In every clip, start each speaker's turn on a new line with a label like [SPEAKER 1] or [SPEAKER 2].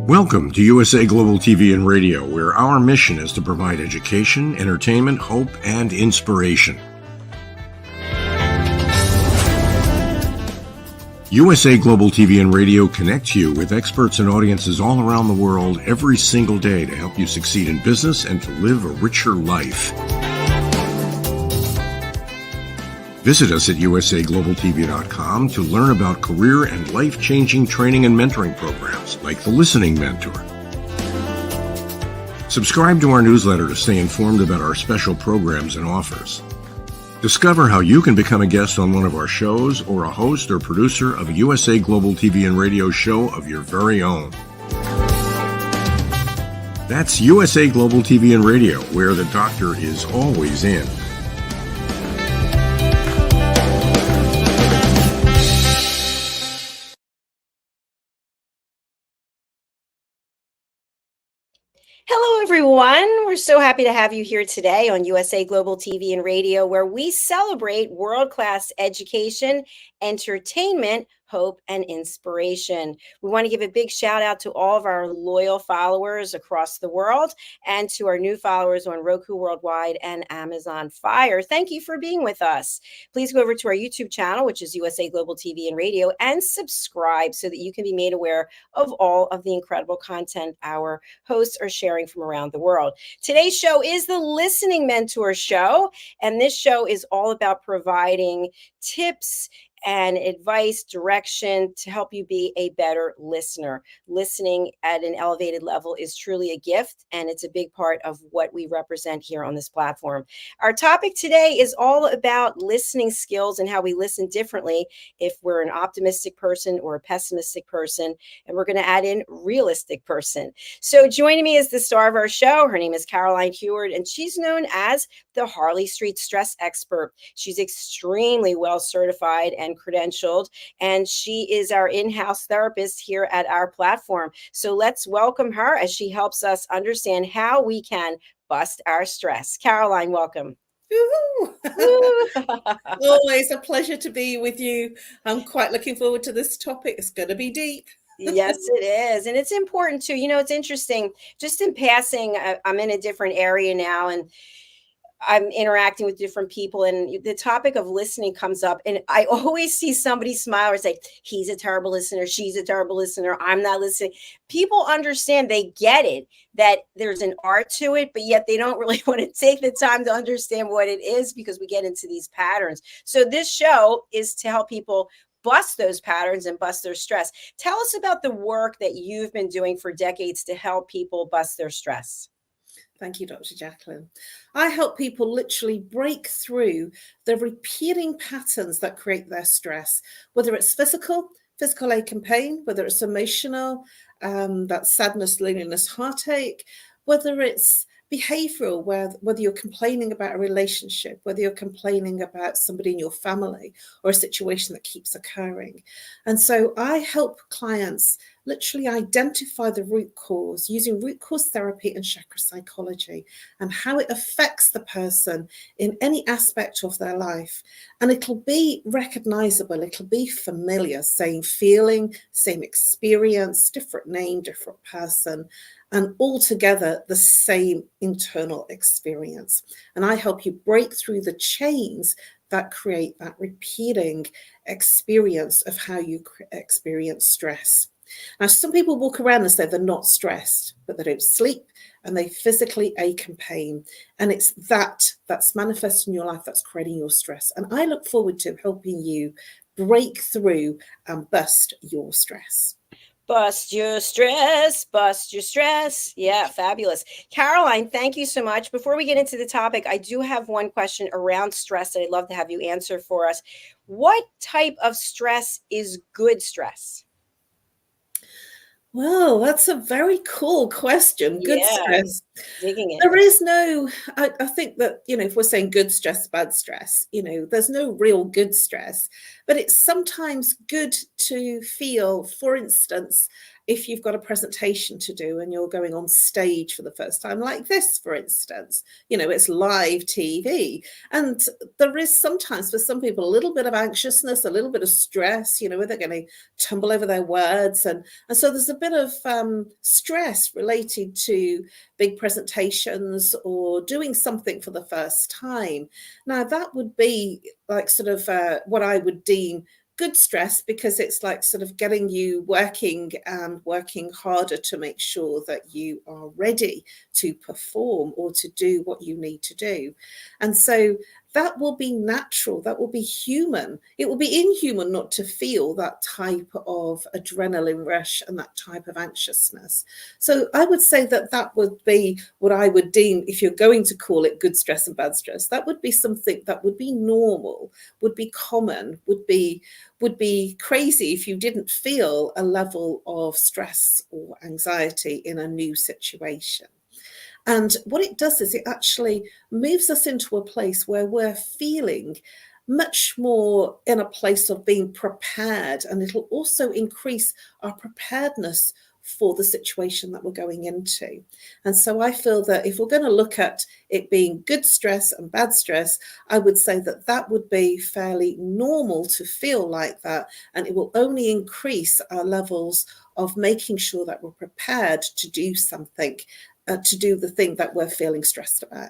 [SPEAKER 1] Welcome to USA Global TV and Radio, where our mission is to provide education, entertainment, hope, and inspiration. USA Global TV and Radio connects you with experts and audiences all around the world every single day to help you succeed in business and to live a richer life. Visit us at usaglobaltv.com to learn about career and life-changing training and mentoring programs like the Listening Mentor. Subscribe to our newsletter to stay informed about our special programs and offers. Discover how you can become a guest on one of our shows or a host or producer of a USA Global TV and Radio show of your very own. That's USA Global TV and Radio, where the doctor is always in.
[SPEAKER 2] Hello, everyone. We're so happy to have you here today on USA Global TV and Radio, where we celebrate world-class education, entertainment, hope, and inspiration. We want to give a big shout out to all of our loyal followers across the world and to our new followers on Roku Worldwide and Amazon Fire. Thank you for being with us. Please go over to our YouTube channel, which is USA Global TV and Radio, and subscribe so that you can be made aware of all of the incredible content our hosts are sharing from around the world. Today's show is the Listening Mentor Show, and this show is all about providing tips and advice, direction to help you be a better listener. Listening at an elevated level is truly a gift, and it's a big part of what we represent here on this platform. Our topic today is all about listening skills and how we listen differently if we're an optimistic person or a pessimistic person, and we're going to add in realistic person. So joining me is the star of our show. Her name is Caroline Heward, and she's known as the Harley Street Stress Expert. She's extremely well certified and credentialed, and she is our in-house therapist here at our platform. So let's welcome her as she helps us understand how we can bust our stress. Caroline, welcome.
[SPEAKER 3] Always a pleasure to be with you. I'm quite looking forward to this topic. It's going to be deep.
[SPEAKER 2] Yes, it is. And it's important too. You know, it's interesting. Just in passing, I'm in a different area now, and I'm interacting with different people, and the topic of listening comes up, and I always see somebody smile or say, he's a terrible listener, she's a terrible listener, I'm not listening. People understand, they get it, that there's an art to it, but yet they don't really want to take the time to understand what it is because we get into these patterns. So this show is to help people bust those patterns and bust their stress. Tell us about the work that you've been doing for decades to help people bust their stress.
[SPEAKER 3] Thank you, Dr. Jacalyn. I help people literally break through the repeating patterns that create their stress, whether it's physical ache and pain, whether it's emotional, that sadness, loneliness, heartache, whether it's behavioral, whether you're complaining about a relationship, whether you're complaining about somebody in your family or a situation that keeps occurring. And so I help clients literally identify the root cause using root cause therapy and chakra psychology and how it affects the person in any aspect of their life. And it'll be recognizable, it'll be familiar, same feeling, same experience, different name, different person, and altogether the same internal experience. And I help you break through the chains that create that repeating experience of how you experience stress. Now, some people walk around and say they're not stressed, but they don't sleep and they physically ache and pain. And it's that's manifesting in your life that's creating your stress. And I look forward to helping you break through and bust your stress.
[SPEAKER 2] Bust your stress, bust your stress. Yeah, fabulous. Caroline, thank you so much. Before we get into the topic, I do have one question around stress that I'd love to have you answer for us. What type of stress is good stress?
[SPEAKER 3] Well, that's a very cool question. Good stress.
[SPEAKER 2] Digging in.
[SPEAKER 3] There is no, I think that, if we're saying good stress, bad stress, there's no real good stress, but it's sometimes good to feel, for instance, if you've got a presentation to do and you're going on stage for the first time, like this, for instance, it's live TV. And there is sometimes for some people a little bit of anxiousness, a little bit of stress, where they're going to tumble over their words. And so there's a bit of stress related to big presentations or doing something for the first time. Now, that would be like sort of what I would deem good stress, because it's like sort of getting you working harder to make sure that you are ready to perform or to do what you need to do. And so that will be natural, that will be human. It will be inhuman not to feel that type of adrenaline rush and that type of anxiousness. So I would say that would be what I would deem, if you're going to call it good stress and bad stress, that would be something that would be normal, would be common, would be crazy if you didn't feel a level of stress or anxiety in a new situation. And what it does is it actually moves us into a place where we're feeling much more in a place of being prepared, and it'll also increase our preparedness for the situation that we're going into. And so I feel that if we're going to look at it being good stress and bad stress, I would say that would be fairly normal to feel like that, and it will only increase our levels of making sure that we're prepared to do something, to do the thing that we're feeling stressed about.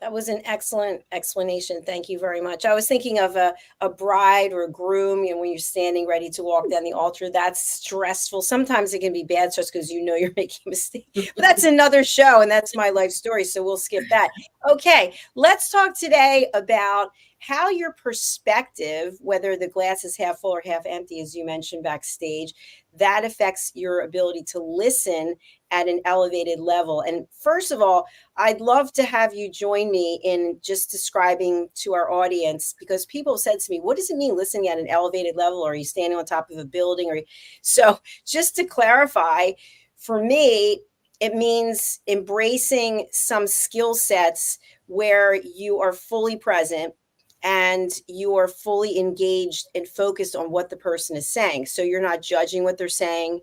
[SPEAKER 2] That was an excellent explanation. Thank you very much. I was thinking of a bride or a groom, when you're standing ready to walk down the altar. That's stressful. Sometimes it can be bad stress because you're making a mistake. But that's another show, and that's my life story, so we'll skip that. Okay, let's talk today about how your perspective, whether the glass is half full or half empty, as you mentioned backstage, that affects your ability to listen at an elevated level. And first of all, I'd love to have you join me in just describing to our audience, because people said to me, what does it mean listening at an elevated level? Are you standing on top of a building? So just to clarify, for me, it means embracing some skill sets where you are fully present and you are fully engaged and focused on what the person is saying. So you're not judging what they're saying.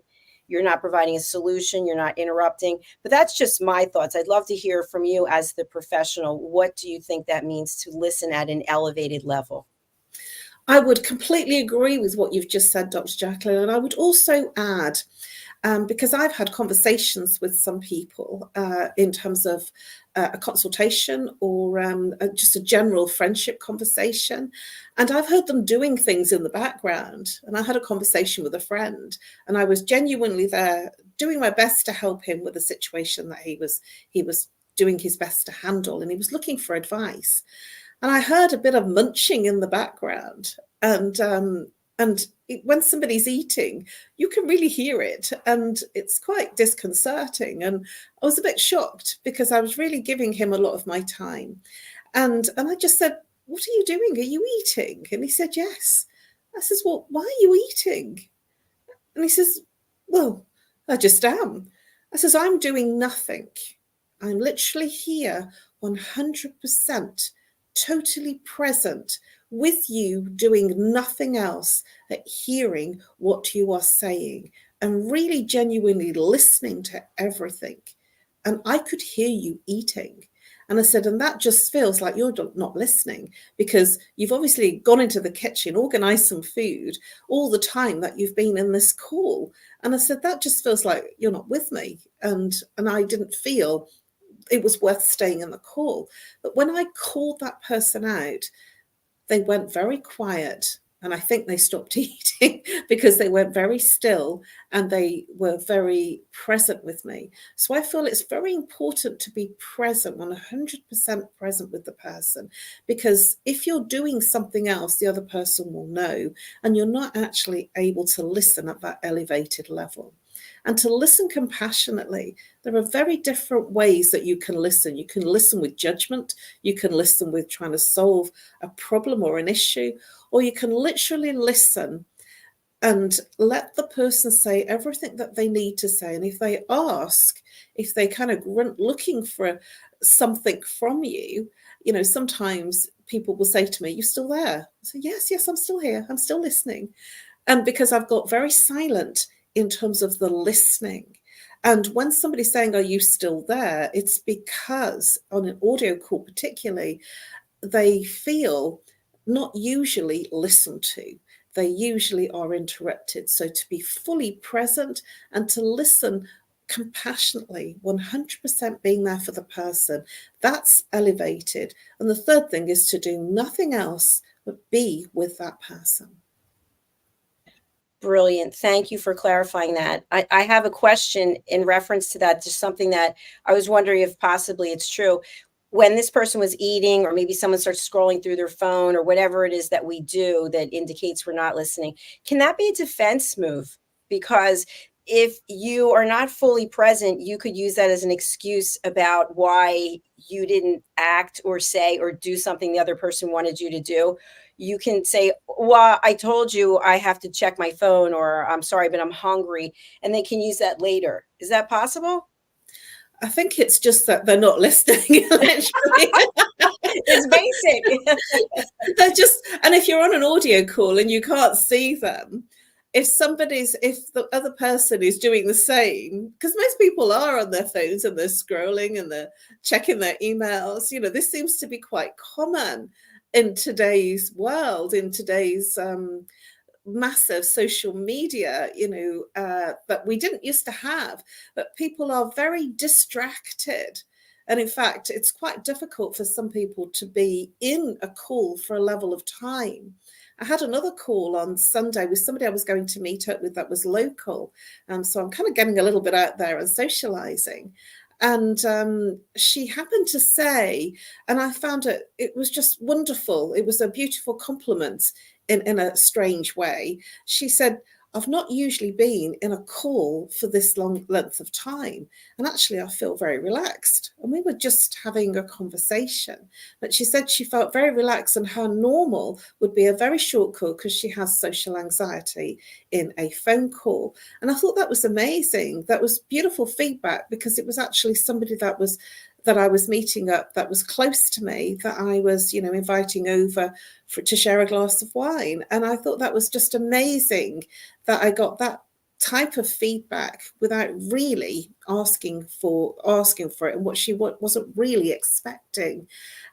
[SPEAKER 2] You're not providing a solution. You're not interrupting. But that's just my thoughts. I'd love to hear from you as the professional. What do you think that means to listen at an elevated level?
[SPEAKER 3] I would completely agree with what you've just said, Dr. Jacalyn. And I would also add, because I've had conversations with some people in terms of a consultation or just a general friendship conversation. And I've heard them doing things in the background. And I had a conversation with a friend, and I was genuinely there doing my best to help him with a situation that he was doing his best to handle. And he was looking for advice. And I heard a bit of munching in the background. And when somebody's eating, you can really hear it, and it's quite disconcerting. And I was a bit shocked because I was really giving him a lot of my time. And I just said, what are you doing? Are you eating? And he said, yes. I says, well, why are you eating? And he says, well, I just am. I says, I'm doing nothing. I'm literally here 100%, totally present with you, doing nothing else but hearing what you are saying and really genuinely listening to everything. And I could hear you eating. And I said, and that just feels like you're not listening, because you've obviously gone into the kitchen, organized some food all the time that you've been in this call. And I said, that just feels like you're not with me. And I didn't feel it was worth staying in the call. But when I called that person out, they went very quiet, and I think they stopped eating because they went very still and they were very present with me. So I feel it's very important to be present, 100% present with the person, because if you're doing something else, the other person will know, and you're not actually able to listen at that elevated level. And to listen compassionately, there are very different ways that you can listen. You can listen with judgment. You can listen with trying to solve a problem or an issue, or you can literally listen and let the person say everything that they need to say. And if they ask, if they kind of grunt looking for something from you, sometimes people will say to me, "You still there?" I say, yes, I'm still here. I'm still listening. And because I've got very silent in terms of the listening. And when somebody's saying, are you still there? It's because on an audio call particularly, they feel not usually listened to. They usually are interrupted. So to be fully present and to listen compassionately, 100% being there for the person, that's elevated. And the third thing is to do nothing else but be with that person.
[SPEAKER 2] Brilliant. Thank you for clarifying that. I have a question in reference to that, just something that I was wondering if possibly it's true. When this person was eating, or maybe someone starts scrolling through their phone, or whatever it is that we do that indicates we're not listening, can that be a defense move? Because if you are not fully present, you could use that as an excuse about why you didn't act or say or do something the other person wanted you to do. You can say, well, I told you I have to check my phone, or I'm sorry, but I'm hungry. And they can use that later. Is that possible?
[SPEAKER 3] I think it's just that they're not listening.
[SPEAKER 2] It's basic.
[SPEAKER 3] They're just, and if you're on an audio call and you can't see them, if the other person is doing the same, because most people are on their phones and they're scrolling and they're checking their emails, this seems to be quite common in today's world, in today's massive social media, that we didn't used to have, but people are very distracted. And in fact, it's quite difficult for some people to be in a call for a level of time. I had another call on Sunday with somebody I was going to meet up with that was local. So I'm kind of getting a little bit out there and socializing. And she happened to say, and I found it was just wonderful. It was a beautiful compliment in a strange way. She said, I've not usually been in a call for this long length of time. And actually, I feel very relaxed. And we were just having a conversation. But she said she felt very relaxed, and her normal would be a very short call because she has social anxiety in a phone call. And I thought that was amazing. That was beautiful feedback, because it was actually somebody that I was meeting up that was close to me, that I was, inviting over to share a glass of wine. And I thought that was just amazing that I got that type of feedback without really asking for it, and what she wasn't really expecting.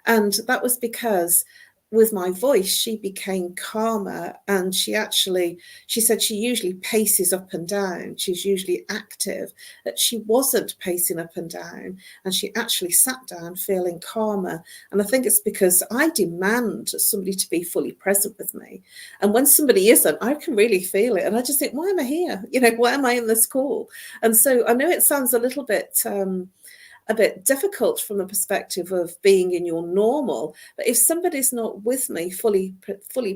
[SPEAKER 3] And that was because with my voice, she became calmer, and she said she usually paces up and down. She's usually active, that she wasn't pacing up and down, and she actually sat down feeling calmer. And I think it's because I demand somebody to be fully present with me. And when somebody isn't, I can really feel it. And I just think, why am I here? Why am I in this call? And so I know it sounds a little bit difficult from the perspective of being in your normal, but if somebody's not with me fully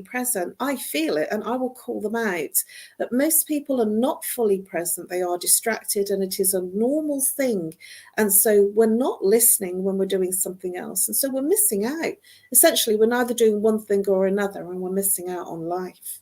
[SPEAKER 3] present, I feel it and I will call them out. That most people are not fully present, they are distracted, and it is a normal thing. And so we're not listening when we're doing something else, and so we're missing out. Essentially, we're neither doing one thing or another, and we're missing out on life.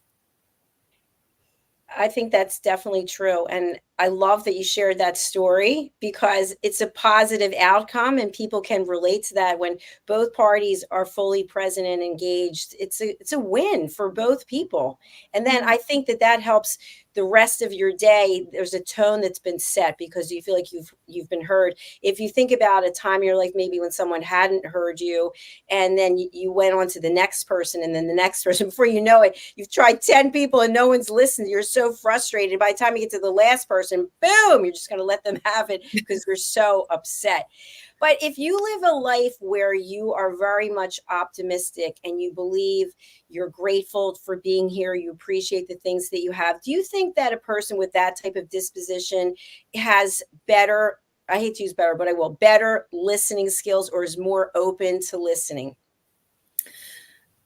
[SPEAKER 2] I think that's definitely true. And I love that you shared that story, because it's a positive outcome and people can relate to that. When both parties are fully present and engaged, it's a win for both people. And then I think that helps the rest of your day. There's a tone that's been set because you feel like you've been heard. If you think about a time in your life, maybe when someone hadn't heard you, and then you went on to the next person and then the next person, before you know it, you've tried 10 people and no one's listened. You're so frustrated. By the time you get to the last person, boom, you're just going to let them have it because you're so upset. But if you live a life where you are very much optimistic and you believe, you're grateful for being here, you appreciate the things that you have, do you think that a person with that type of disposition has better, I hate to use better, but I will, better listening skills, or is more open to listening?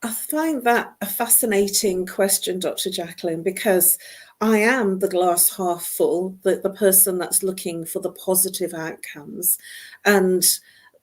[SPEAKER 3] I find that a fascinating question, Dr. Jacalyn, because I am the glass half full, the person that's looking for the positive outcomes. And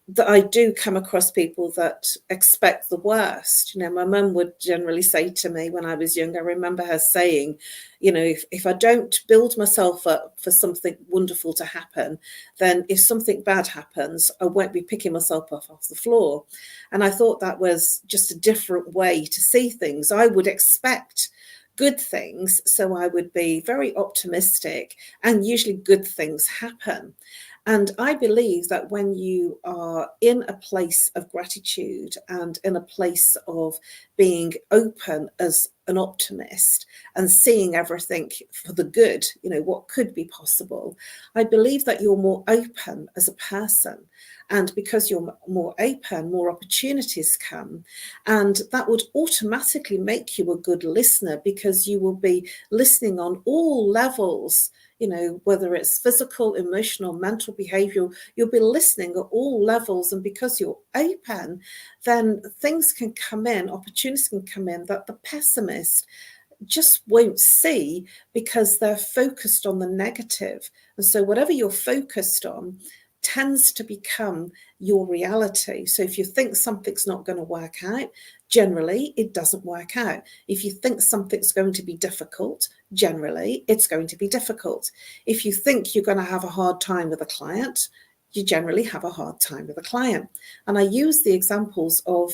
[SPEAKER 3] that I do come across people that expect the worst. My mum would generally say to me when I was young, I remember her saying, if I don't build myself up for something wonderful to happen, then if something bad happens, I won't be picking myself up off the floor. And I thought that was just a different way to see things. I would expect good things. So I would be very optimistic, and usually good things happen. And I believe that when you are in a place of gratitude and in a place of being open as an optimist and seeing everything for the good, what could be possible, I believe that you're more open as a person. And because you're more open, more opportunities come. And that would automatically make you a good listener, because you will be listening on all levels, whether it's physical, emotional, mental, behavioral, you'll be listening at all levels. And because you're open, then things can come in, opportunities can come in that the pessimist just won't see, because they're focused on the negative. And so whatever you're focused on tends to become your reality. So if you think something's not going to work out, generally it doesn't work out. If you think something's going to be difficult, generally it's going to be difficult. If you think you're going to have a hard time with a client, you generally have a hard time with a client. And I use the examples of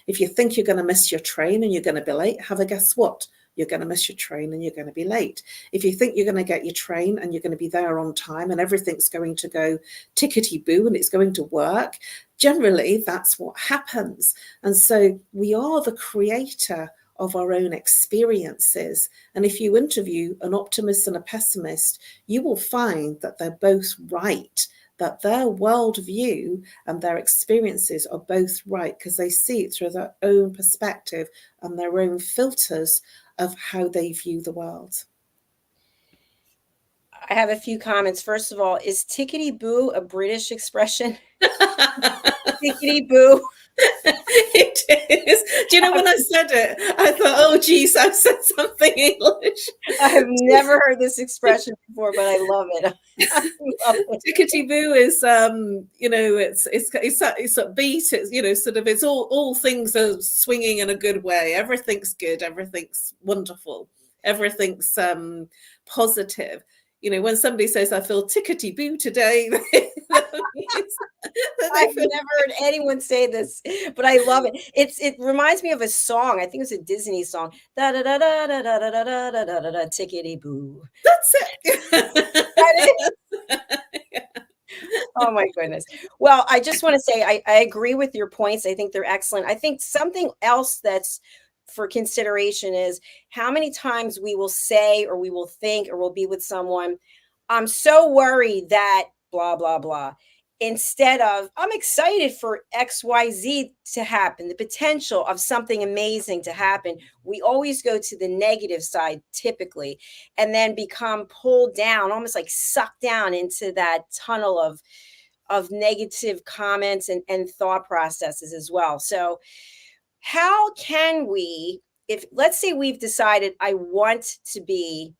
[SPEAKER 3] if you think you're going to miss your train and you're going to be late, have a guess what? You're going to miss your train and you're going to be late. If you think you're going to get your train and you're going to be there on time and everything's going to go tickety-boo and it's going to work, generally that's what happens. And so we are the creator of our own experiences. And if you interview an optimist and a pessimist, you will find that they're both right, that their worldview and their experiences are both right, because they see it through their own perspective and their own filters of how they view the world.
[SPEAKER 2] I have a few comments. First of all, is tickety-boo a British expression? Tickety-boo.
[SPEAKER 3] It is. Do you know, when I said it, I thought, oh, geez, I've said something English.
[SPEAKER 2] I've never heard this expression before, but I love it.
[SPEAKER 3] Tickety-boo is, it's a beat. It's, sort of, it's all things are swinging in a good way. Everything's good. Everything's wonderful. Everything's positive. When somebody says, I feel tickety-boo today,
[SPEAKER 2] I've never heard anyone say this, but I love it. It reminds me of a song. I think it's a Disney song. Da da da da da da da da da da da da tickety-boo.
[SPEAKER 3] That's it.
[SPEAKER 2] That is. Yeah. Oh my goodness. Well, I just want to say I agree with your points. I think they're excellent. I think something else that's for consideration is how many times we will say, or we will think, or we'll be with someone, I'm so worried that blah, blah, blah, instead of I'm excited for XYZ to happen, the potential of something amazing to happen. We always go to the negative side typically, and then become pulled down, almost like sucked down into that tunnel of negative comments and thought processes as well. So how can we, if let's say we've decided I want to be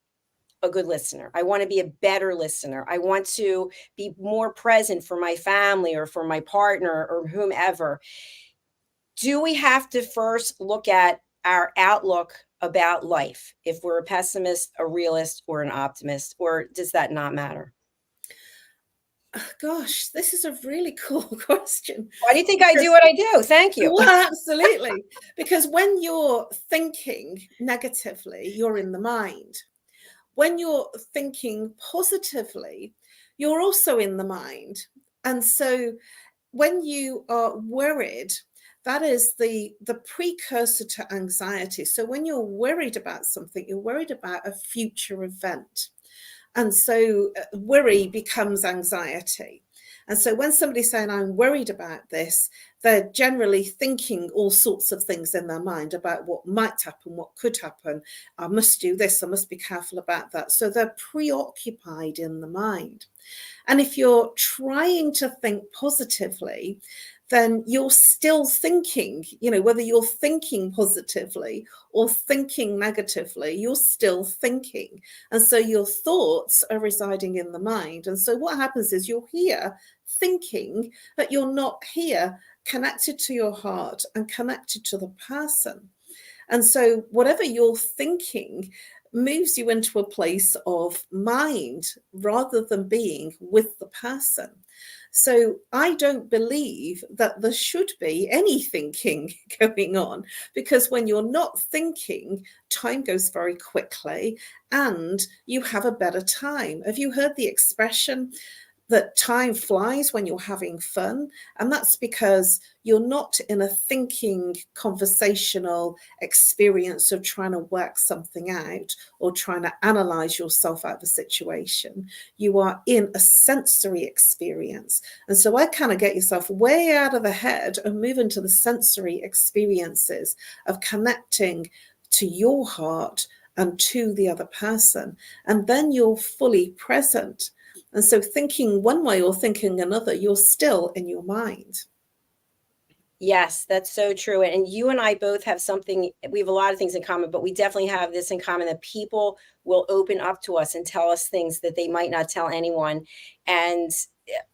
[SPEAKER 2] a good listener, I want to be a better listener, I want to be more present for my family or for my partner or whomever, do we have to first look at our outlook about life, if we're a pessimist, a realist, or an optimist, or does that not matter?
[SPEAKER 3] Gosh, this is a really cool question.
[SPEAKER 2] Why do you think I do what I do? Thank you.
[SPEAKER 3] Well, absolutely. Because when you're thinking negatively, you're in the mind. When you're thinking positively, you're also in the mind. And so when you are worried, that is the precursor to anxiety. So when you're worried about something, you're worried about a future event. And so worry becomes anxiety. And so when somebody's saying, I'm worried about this, they're generally thinking all sorts of things in their mind about what might happen, what could happen. I must do this, I must be careful about that. So they're preoccupied in the mind. And if you're trying to think positively, then you're still thinking, whether you're thinking positively or thinking negatively, you're still thinking. And so your thoughts are residing in the mind. And so what happens is you're here thinking, but you're not here connected to your heart and connected to the person. And so whatever you're thinking moves you into a place of mind rather than being with the person. So I don't believe that there should be any thinking going on, because when you're not thinking, time goes very quickly and you have a better time. Have you heard the expression that time flies when you're having fun? And that's because you're not in a thinking, conversational experience of trying to work something out or trying to analyze yourself out of a situation. You are in a sensory experience. And so I kind of get yourself way out of the head and move into the sensory experiences of connecting to your heart and to the other person. And then you're fully present. And so thinking one way or thinking another, you're still in your mind.
[SPEAKER 2] Yes, that's so true. And you and I both have something, we have a lot of things in common, but we definitely have this in common, that people will open up to us and tell us things that they might not tell anyone. And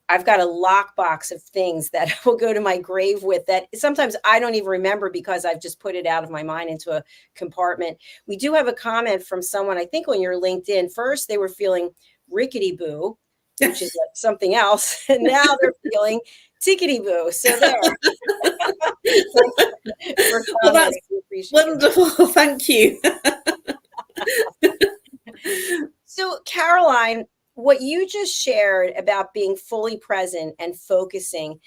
[SPEAKER 2] I've got a lockbox of things that I will go to my grave with that sometimes I don't even remember because I've just put it out of my mind into a compartment. We do have a comment from someone, I think on your LinkedIn. First, they were feeling rickety boo, which is something else. And now they're feeling tickety boo. So there.
[SPEAKER 3] Well, that's wonderful. Thank you.
[SPEAKER 2] So, Caroline, what you just shared about being fully present and focusing,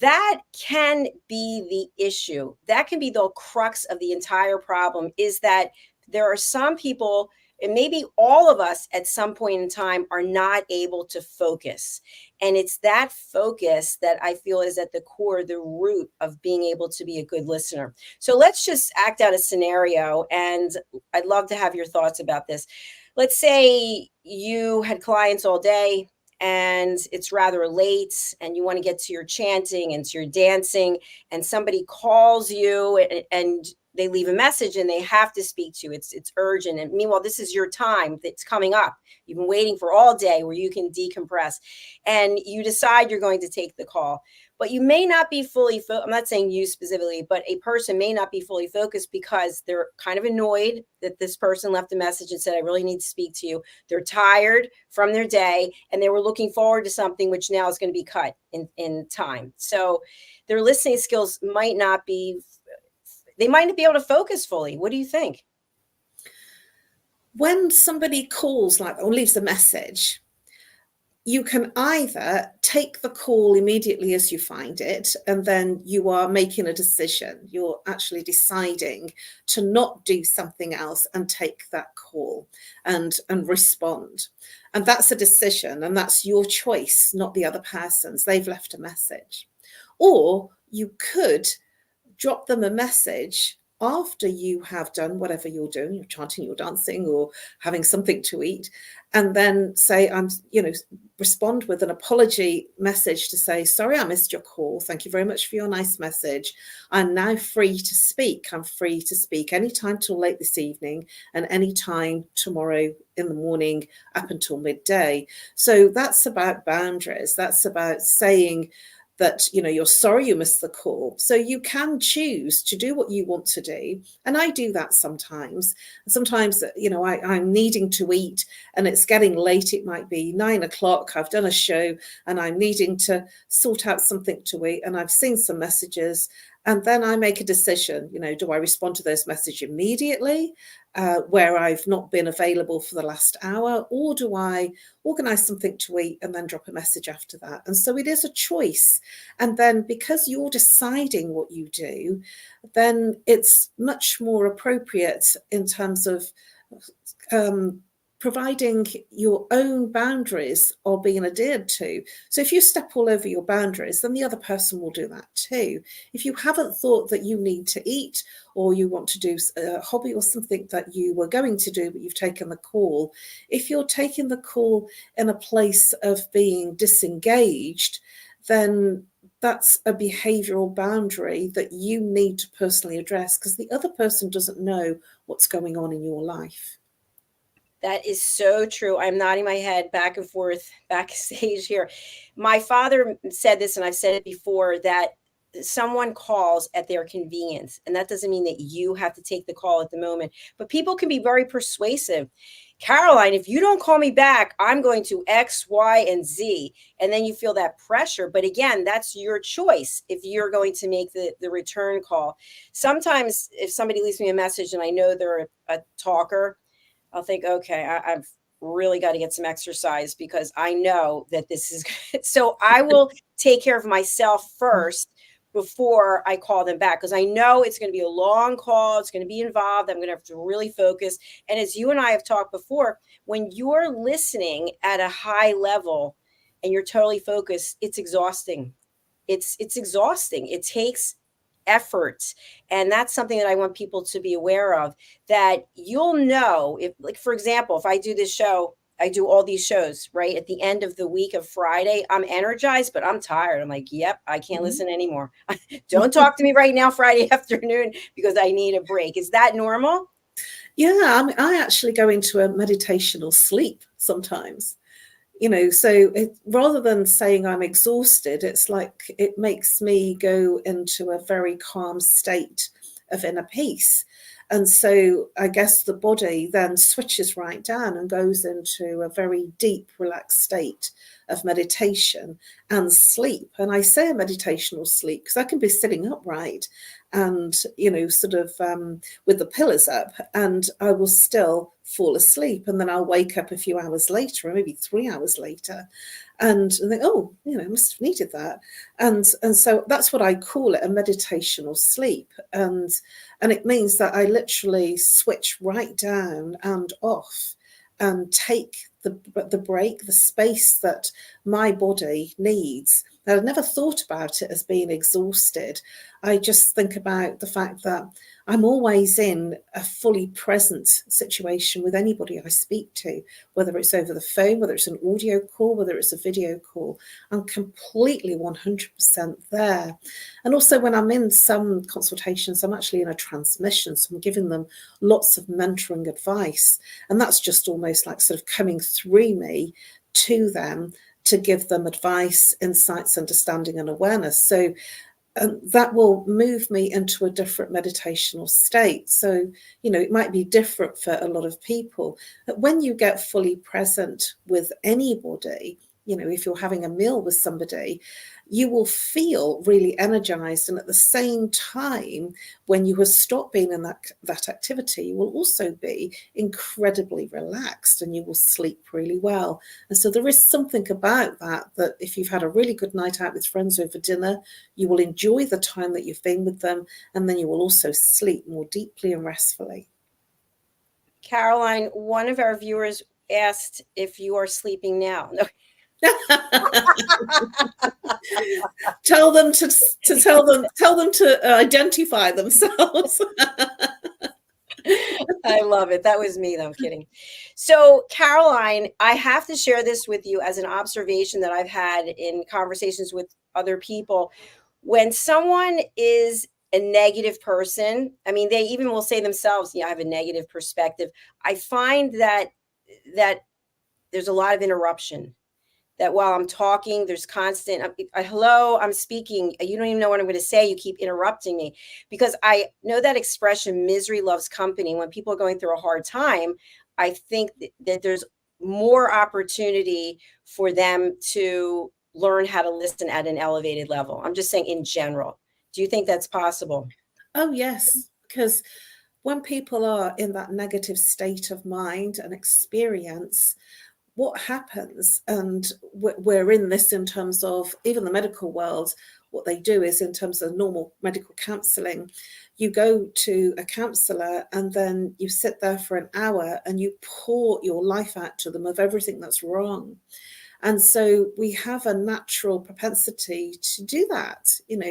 [SPEAKER 2] that can be the issue. That can be the crux of the entire problem, is that there are some people, and maybe all of us at some point in time, are not able to focus. And it's that focus that I feel is at the core, the root of being able to be a good listener. So let's just act out a scenario, and I'd love to have your thoughts about this. Let's say you had clients all day and it's rather late and you want to get to your chanting and to your dancing, and somebody calls you and they leave a message and they have to speak to you. It's urgent. And meanwhile, this is your time that's coming up. You've been waiting for all day where you can decompress, and you decide you're going to take the call. But you may not be fully I'm not saying you specifically, but a person may not be fully focused because they're kind of annoyed that this person left a message and said, I really need to speak to you. They're tired from their day and they were looking forward to something which now is going to be cut in time. So their listening skills might not be, they might not be able to focus fully. What do you think?
[SPEAKER 3] When somebody calls or leaves a message, you can either take the call immediately as you find it, and then you are making a decision. You're actually deciding to not do something else and take that call and respond. And that's a decision, and that's your choice, not the other person's. They've left a message. Or you could drop them a message after you have done whatever you're doing, you're chanting, you're dancing, or having something to eat, and then say, respond with an apology message to say, sorry, I missed your call. Thank you very much for your nice message. I'm now free to speak. I'm free to speak anytime till late this evening and anytime tomorrow in the morning up until midday. So that's about boundaries. That's about saying that, you're sorry you missed the call. So you can choose to do what you want to do. And I do that sometimes. Sometimes, I'm needing to eat and it's getting late. It might be 9 o'clock. I've done a show and I'm needing to sort out something to eat. And I've seen some messages. And then I make a decision, do I respond to those messages immediately, where I've not been available for the last hour, or do I organize something to eat and then drop a message after that? And so it is a choice. And then because you're deciding what you do, then it's much more appropriate in terms of providing your own boundaries are being adhered to. So if you step all over your boundaries, then the other person will do that too. If you haven't thought that you need to eat, or you want to do a hobby or something that you were going to do, but you've taken the call, if you're taking the call in a place of being disengaged, then that's a behavioral boundary that you need to personally address, because the other person doesn't know what's going on in your life.
[SPEAKER 2] That is so true. I'm nodding my head back and forth backstage here. My father said this, and I've said it before, that someone calls at their convenience. And that doesn't mean that you have to take the call at the moment, but people can be very persuasive. Caroline, if you don't call me back, I'm going to X, Y, and Z. And then you feel that pressure. But again, that's your choice if you're going to make the return call. Sometimes if somebody leaves me a message and I know they're a talker, I'll think, okay, I've really got to get some exercise because I know that this is good. So I will take care of myself first before I call them back, because I know it's going to be a long call. It's going to be involved. I'm going to have to really focus. And as you and I have talked before, when you're listening at a high level and you're totally focused, it's exhausting. It's exhausting. It takes effort. And that's something that I want people to be aware of, that you'll know if, like, for example, if I do this show, I do all these shows, right? At the end of the week of Friday, I'm energized, but I'm tired. I'm like, yep, I can't listen anymore. Don't talk to me right now, Friday afternoon, because I need a break. Is that normal?
[SPEAKER 3] Yeah, I mean, I actually go into a meditational sleep sometimes. So rather than saying I'm exhausted, it's like it makes me go into a very calm state of inner peace. And so I guess the body then switches right down and goes into a very deep, relaxed state of meditation and sleep. And I say a meditational sleep because I can be sitting upright and, sort of with the pillars up, and I will still fall asleep. And then I'll wake up a few hours later, or maybe 3 hours later, and think, oh, I must have needed that. And so that's what I call it, a meditational sleep. And it means that I literally switch right down and off and take the break, the space that my body needs. Now, I've never thought about it as being exhausted. I just think about the fact that I'm always in a fully present situation with anybody I speak to, whether it's over the phone, whether it's an audio call, whether it's a video call. I'm completely 100% there. And also when I'm in some consultations, I'm actually in a transmission, so I'm giving them lots of mentoring advice. And that's just almost like sort of coming through me to them to give them advice, insights, understanding, and awareness. So that will move me into a different meditational state. So, it might be different for a lot of people. But when you get fully present with anybody, if you're having a meal with somebody, you will feel really energized. And at the same time, when you have stopped being in that activity, you will also be incredibly relaxed and you will sleep really well. And so there is something about that if you've had a really good night out with friends over dinner, you will enjoy the time that you've been with them, and then you will also sleep more deeply and restfully.
[SPEAKER 2] Caroline, one of our viewers asked if you are sleeping now. No.
[SPEAKER 3] Tell them to identify themselves.
[SPEAKER 2] I love it. That was me, though. I'm kidding. So, Caroline, I have to share this with you as an observation that I've had in conversations with other people. When someone is a negative person, I mean, they even will say themselves, I have a negative perspective. I find that there's a lot of interruption. That while I'm talking, there's constant, hello, I'm speaking. You don't even know what I'm going to say. You keep interrupting me, because I know that expression, misery loves company. When people are going through a hard time, I think that there's more opportunity for them to learn how to listen at an elevated level. I'm just saying in general. Do you think that's possible?
[SPEAKER 3] Oh, yes, because when people are in that negative state of mind and experience, what happens, and we're in this in terms of even the medical world, what they do is in terms of normal medical counselling, you go to a counsellor and then you sit there for an hour and you pour your life out to them of everything that's wrong. And so we have a natural propensity to do that,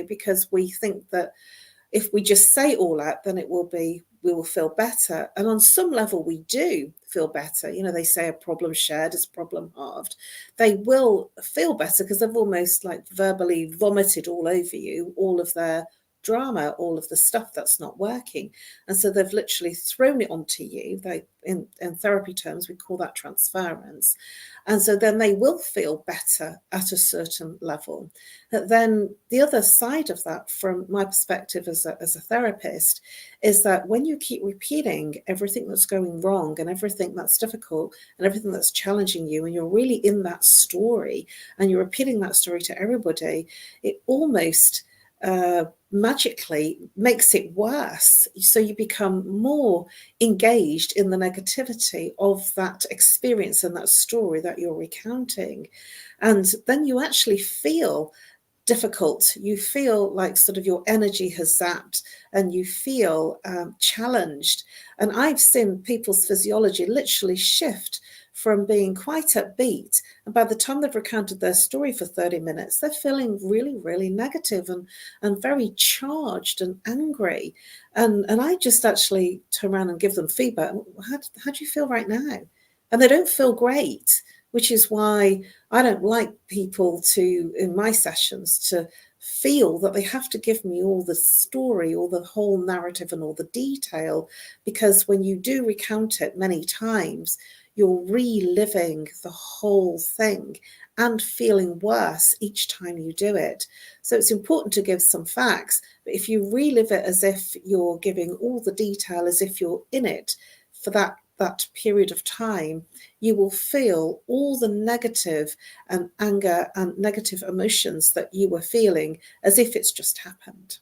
[SPEAKER 3] because we think that if we just say it all out, then we will feel better. And on some level, we do feel better. They say a problem shared is a problem halved. They will feel better because they've almost like verbally vomited all over you all of their drama, all of the stuff that's not working. And so they've literally thrown it onto you. In therapy terms, we call that transference. And so then they will feel better at a certain level. But then the other side of that, from my perspective as a therapist, is that when you keep repeating everything that's going wrong and everything that's difficult and everything that's challenging you, and you're really in that story and you're repeating that story to everybody, it almost magically makes it worse. So you become more engaged in the negativity of that experience and that story that you're recounting. And then you actually feel difficult. You feel like sort of your energy has zapped and you feel challenged. And I've seen people's physiology literally shift from being quite upbeat, and by the time they've recounted their story for 30 minutes, they're feeling really, really negative and very charged and angry. And I just actually turn around and give them feedback. How do you feel right now? And they don't feel great, which is why I don't like people to, in my sessions, to feel that they have to give me all the story or the whole narrative and all the detail, because when you do recount it many times, you're reliving the whole thing and feeling worse each time you do it. So it's important to give some facts, but if you relive it as if you're giving all the detail, as if you're in it for that period of time, you will feel all the negative and anger and negative emotions that you were feeling as if it's just happened.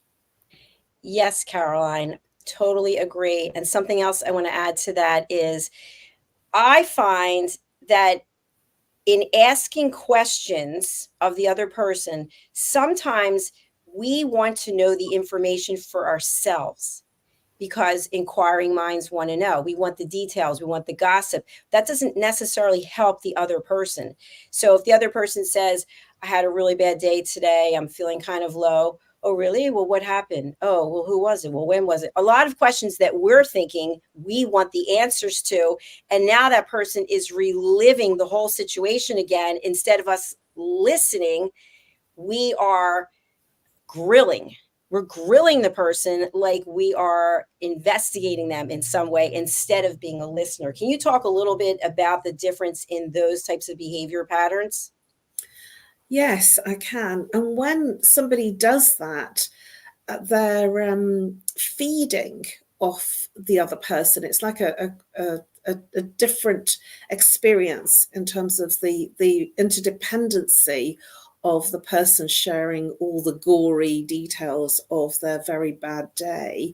[SPEAKER 2] Yes, Caroline, totally agree. And something else I want to add to that is I find that in asking questions of the other person, sometimes we want to know the information for ourselves because inquiring minds want to know. We want the details, we want the gossip. That doesn't necessarily help the other person. So if the other person says, I had a really bad day today, I'm feeling kind of low. Oh, really? Well, what happened? Oh, well, who was it? Well, when was it? A lot of questions that we're thinking we want the answers to. And now that person is reliving the whole situation again. Instead of us listening, we are grilling. We're grilling the person like we are investigating them in some way instead of being a listener. Can you talk a little bit about the difference in those types of behavior patterns?
[SPEAKER 3] Yes, I can. And when somebody does that, they're feeding off the other person. It's like a different experience in terms of the interdependency of the person sharing all the gory details of their very bad day.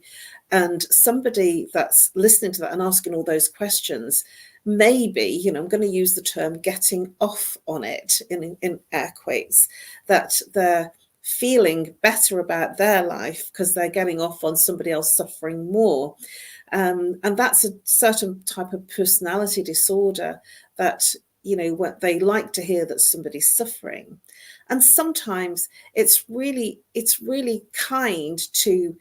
[SPEAKER 3] And somebody that's listening to that and asking all those questions, maybe, I'm going to use the term getting off on it in air quotes, that they're feeling better about their life because they're getting off on somebody else suffering more. And that's a certain type of personality disorder that, what they like to hear that somebody's suffering. And sometimes it's really kind to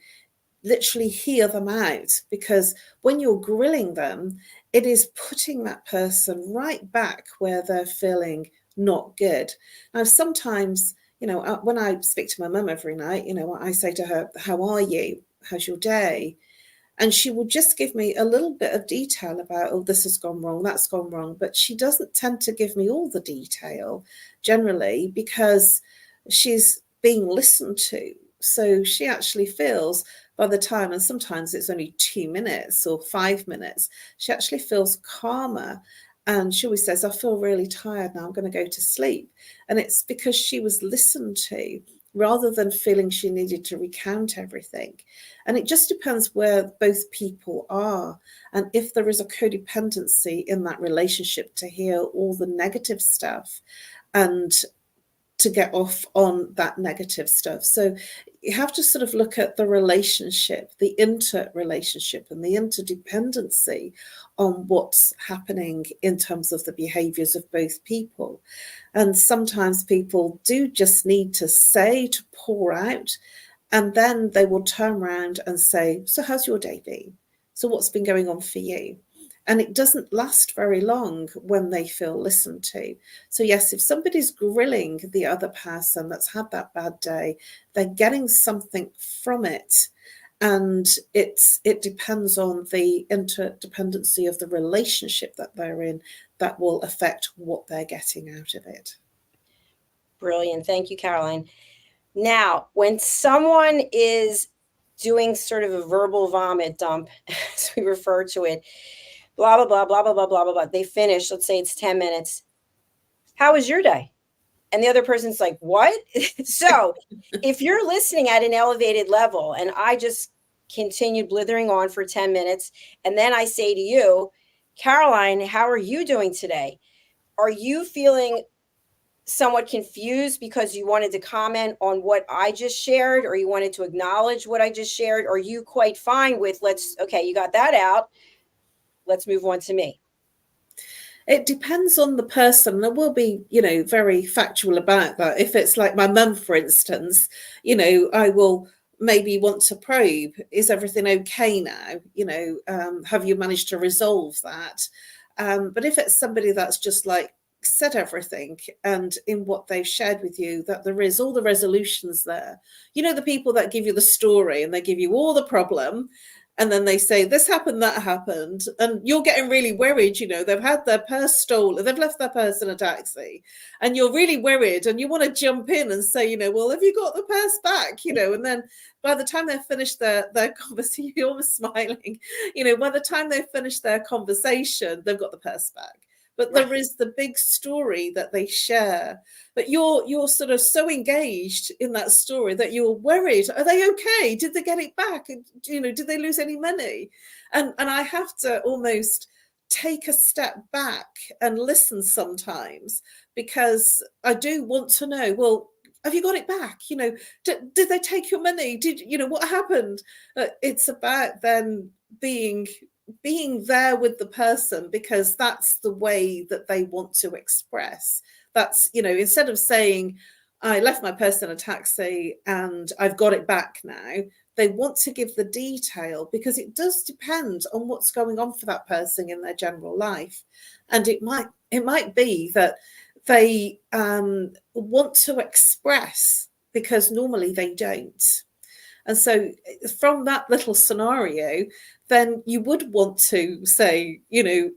[SPEAKER 3] literally hear them out, because when you're grilling them, it is putting that person right back where they're feeling not good. Now, sometimes, when I speak to my mum every night, I say to her, how are you? How's your day? And she will just give me a little bit of detail about, oh, this has gone wrong, that's gone wrong. But she doesn't tend to give me all the detail generally, because she's being listened to. So she actually feels by the time, and sometimes it's only 2 minutes or 5 minutes, she actually feels calmer. And she always says, I feel really tired now, I'm going to go to sleep. And it's because she was listened to, rather than feeling she needed to recount everything. And it just depends where both people are, and if there is a codependency in that relationship to hear all the negative stuff and to get off on that negative stuff. So you have to sort of look at the relationship, the interrelationship and the interdependency on what's happening in terms of the behaviors of both people. And sometimes people do just need to say, to pour out, and then they will turn around and say, so how's your day been? So what's been going on for you? And it doesn't last very long when they feel listened to. So yes, if somebody's grilling the other person that's had that bad day, they're getting something from it. And it depends on the interdependency of the relationship that they're in that will affect what they're getting out of it.
[SPEAKER 2] Brilliant. Thank you, Caroline. Now, when someone is doing sort of a verbal vomit dump, as we refer to it, blah, blah, blah, blah, blah, blah, blah, blah, blah. They finish, let's say it's 10 minutes. How was your day? And the other person's like, what? So if you're listening at an elevated level and I just continued blithering on for 10 minutes, and then I say to you, Caroline, how are you doing today? Are you feeling somewhat confused because you wanted to comment on what I just shared, or you wanted to acknowledge what I just shared? Or are you quite fine with, okay, you got that out. Let's move on to me.
[SPEAKER 3] It depends on the person. I will be, very factual about that. If it's like my mum, for instance, I will maybe want to probe, is everything okay now? Have you managed to resolve that? But if it's somebody that's just like said everything and in what they've shared with you, that there is all the resolutions there, the people that give you the story and they give you all the problem, and then they say this happened, that happened, and you're getting really worried. They've had their purse stolen, they've left their purse in a taxi, and you're really worried and you want to jump in and say, well, have you got the purse back? And then by the time they've finished their conversation, you're almost smiling, by the time they've finished their conversation, they've got the purse back. But there is the big story that they share. But you're sort of so engaged in that story that you're worried. Are they okay? Did they get it back? Did they lose any money? And I have to almost take a step back and listen sometimes, because I do want to know, well, have you got it back? Did they take your money? What happened? It's about then being there with the person, because that's the way that they want to express. That's, instead of saying, I left my purse in a taxi and I've got it back now, they want to give the detail, because it does depend on what's going on for that person in their general life. And it might be that they want to express because normally they don't. And so from that little scenario, then you would want to say,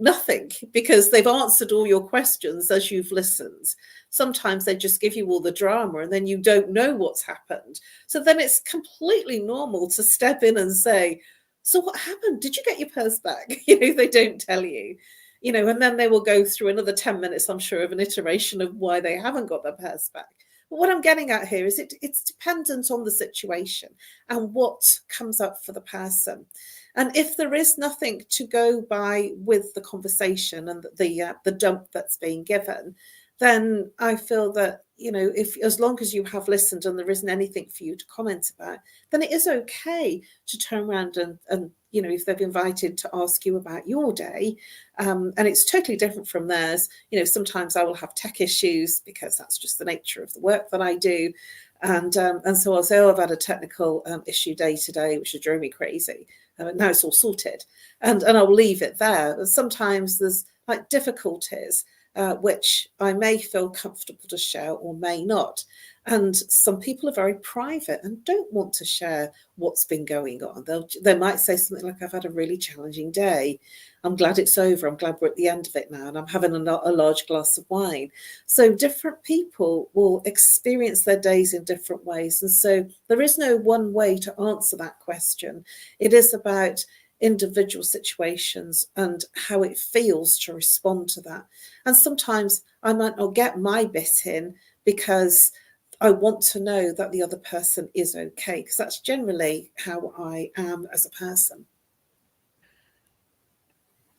[SPEAKER 3] nothing, because they've answered all your questions as you've listened. Sometimes they just give you all the drama and then you don't know what's happened. So then it's completely normal to step in and say, so what happened? Did you get your purse back? They don't tell you, and then they will go through another 10 minutes, I'm sure, of an iteration of why they haven't got their purse back. But what I'm getting at here is it's dependent on the situation and what comes up for the person. And if there is nothing to go by with the conversation and the dump that's being given, then I feel that, if as long as you have listened and there isn't anything for you to comment about, then it is okay to turn around and if they've invited to ask you about your day, and it's totally different from theirs. Sometimes I will have tech issues because that's just the nature of the work that I do. And so I'll say, I've had a technical issue day today, which has driven me crazy. Now it's all sorted. And I'll leave it there. But sometimes there's like difficulties, which I may feel comfortable to share or may not. And some people are very private and don't want to share what's been going on. They might say something like, I've had a really challenging day. I'm glad it's over. I'm glad we're at the end of it now. And I'm having a large glass of wine. So different people will experience their days in different ways. And so there is no one way to answer that question. It is about individual situations and how it feels to respond to that. And sometimes I might not get my bit in because I want to know that the other person is okay, because that's generally how I am as a person.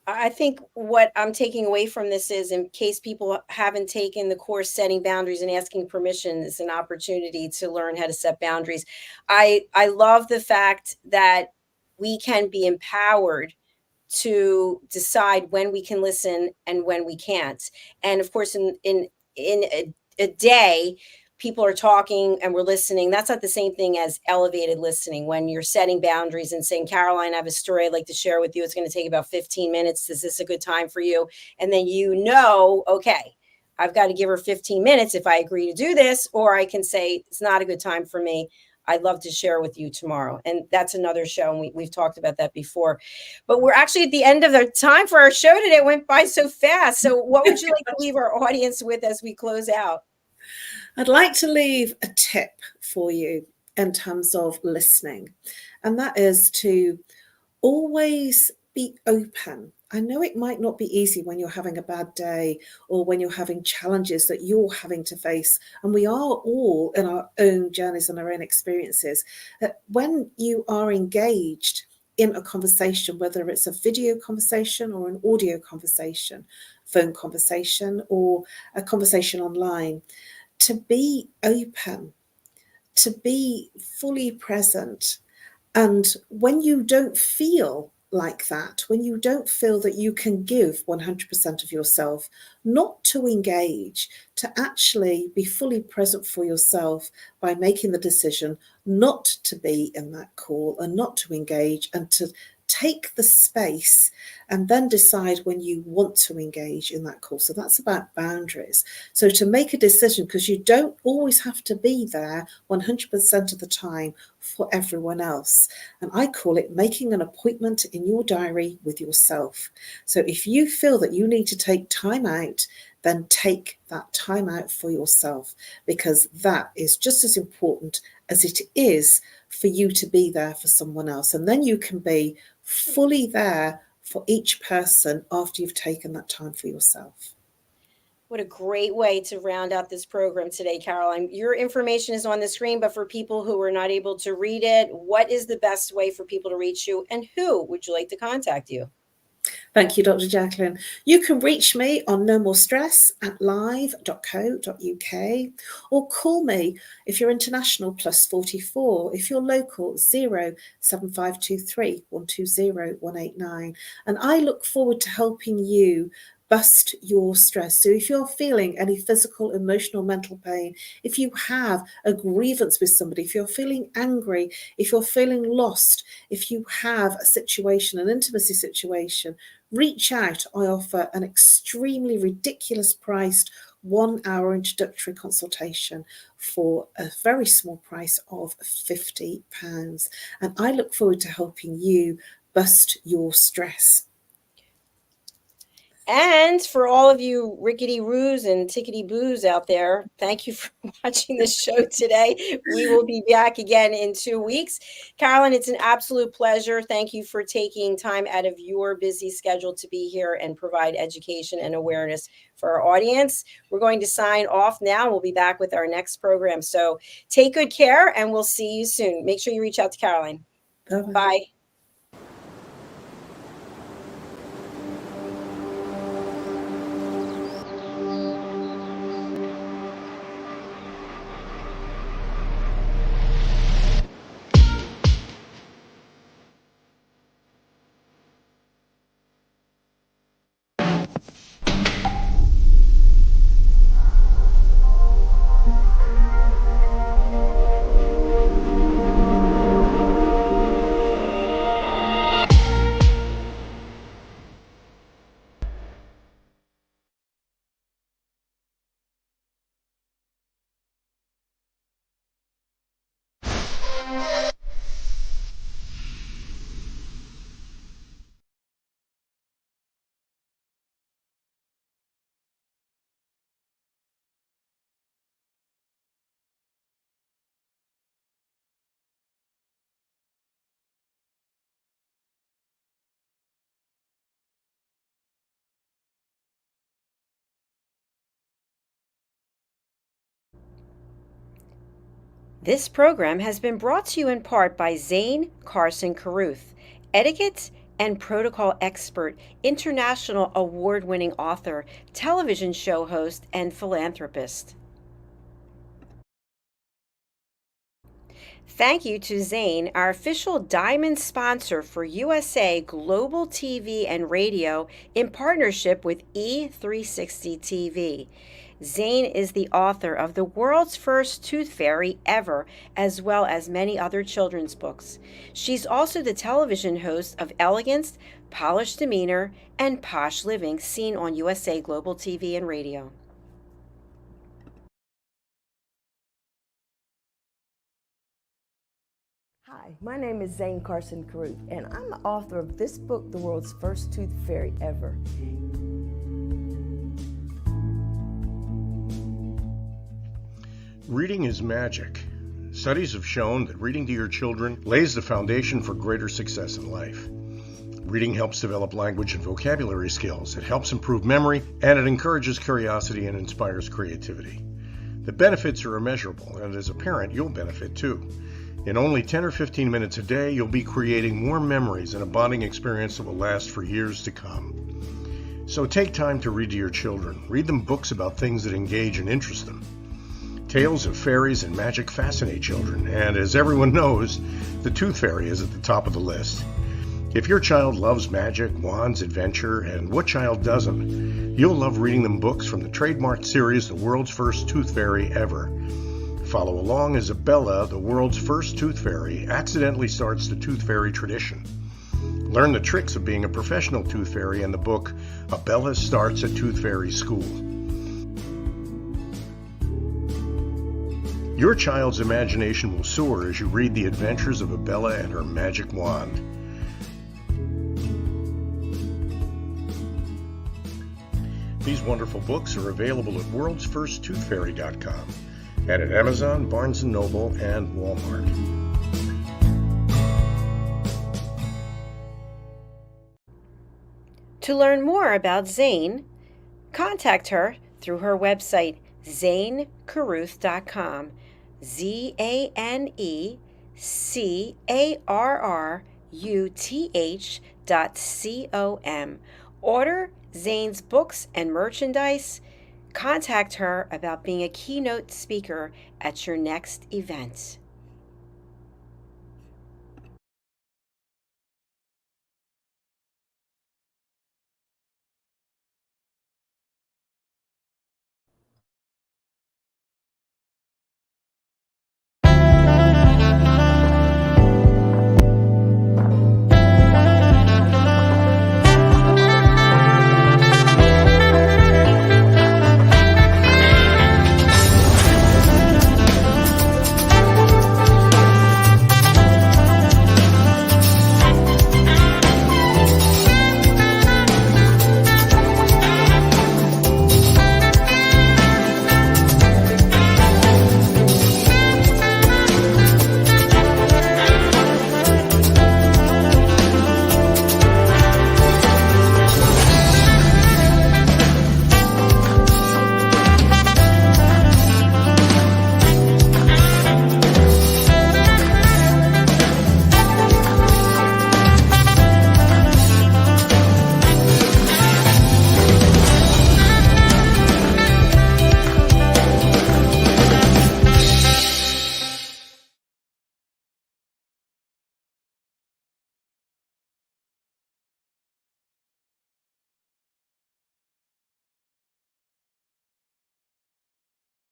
[SPEAKER 2] I think what I'm taking away from this is, in case people haven't taken the course Setting Boundaries and Asking Permission, is an opportunity to learn how to set boundaries. I love the fact that we can be empowered to decide when we can listen and when we can't. And of course, in a day, people are talking and we're listening, that's not the same thing as elevated listening. When you're setting boundaries and saying, Caroline, I have a story I'd like to share with you. It's going to take about 15 minutes. Is this a good time for you? And then okay, I've got to give her 15 minutes if I agree to do this, or I can say it's not a good time for me. I'd love to share with you tomorrow. And that's another show. And we've talked about that before. But we're actually at the end of the time for our show today. It went by so fast. So what would you like to leave our audience with as we close out?
[SPEAKER 3] I'd like to leave a tip for you in terms of listening. And that is to always be open. I know it might not be easy when you're having a bad day or when you're having challenges that you're having to face. And we are all in our own journeys and our own experiences. When you are engaged in a conversation, whether it's a video conversation or an audio conversation, phone conversation, or a conversation online, to be open, to be fully present. And when you don't feel like that, when you don't feel that you can give 100% of yourself, not to engage, to actually be fully present for yourself by making the decision not to be in that call and not to engage, and to take the space and then decide when you want to engage in that call. So that's about boundaries. So to make a decision, because you don't always have to be there 100% of the time for everyone else. And I call it making an appointment in your diary with yourself. So if you feel that you need to take time out, then take that time out for yourself, because that is just as important as it is for you to be there for someone else. And then you can be fully there for each person after you've taken that time for yourself.
[SPEAKER 2] What a great way to round out this program today, Caroline. Your information is on the screen, but for people who are not able to read it, what is the best way for people to reach you, and who would you like to contact you?
[SPEAKER 3] Thank you, Dr. Jacalyn. You can reach me on nomorestress at live.co.uk, or call me if you're international +44, if you're local 07523 120 189. And I look forward to helping you bust your stress. So if you're feeling any physical, emotional, mental pain, if you have a grievance with somebody, if you're feeling angry, if you're feeling lost, if you have a situation, an intimacy situation, reach out. I offer an extremely ridiculous priced 1-hour introductory consultation for a very small price of £50. And I look forward to helping you bust your stress.
[SPEAKER 2] And for all of you rickety roos and tickety boos out there, thank you for watching this show today. We will be back again in 2 weeks. Caroline, it's an absolute pleasure. Thank you for taking time out of your busy schedule to be here and provide education and awareness for our audience. We're going to sign off now. We'll be back with our next program. So take good care, and we'll see you soon. Make sure you reach out to Caroline.
[SPEAKER 3] Bye-bye.
[SPEAKER 2] Bye. This program has been brought to you in part by Zane Carson Carruth, etiquette and protocol expert, international award-winning author, television show host, and philanthropist. Thank you to Zane, our official diamond sponsor for USA Global TV and Radio in partnership with E360 TV. Zane is the author of the world's first tooth fairy ever, as well as many other children's books. She's also the television host of Elegance, Polished Demeanor, and Posh Living, seen on USA Global TV and Radio.
[SPEAKER 4] Hi, my name is Zane Carson Caruth, and I'm the author of this book, The World's First Tooth Fairy Ever.
[SPEAKER 1] Reading is magic. Studies have shown that reading to your children lays the foundation for greater success in life. Reading helps develop language and vocabulary skills. It helps improve memory, and it encourages curiosity and inspires creativity. The benefits are immeasurable, and as a parent, you'll benefit too. In only 10 or 15 minutes a day, you'll be creating warm memories and a bonding experience that will last for years to come. So take time to read to your children. Read them books about things that engage and interest them. Tales of fairies and magic fascinate children, and as everyone knows, the Tooth Fairy is at the top of the list. If your child loves magic, wands, adventure, and what child doesn't, you'll love reading them books from the trademarked series, The World's First Tooth Fairy Ever. Follow along as Bella, the world's first tooth fairy, accidentally starts the tooth fairy tradition. Learn the tricks of being a professional tooth fairy in the book, Bella Starts a Tooth Fairy School. Your child's imagination will soar as you read the adventures of Bella and her magic wand. These wonderful books are available at worldsfirsttoothfairy.com and at Amazon, Barnes & Noble, and Walmart.
[SPEAKER 2] To learn more about Zane, contact her through her website, zanecaruth.com, ZaneCarruth.com. Order Zane's books and merchandise. Contact her about being a keynote speaker at your next event.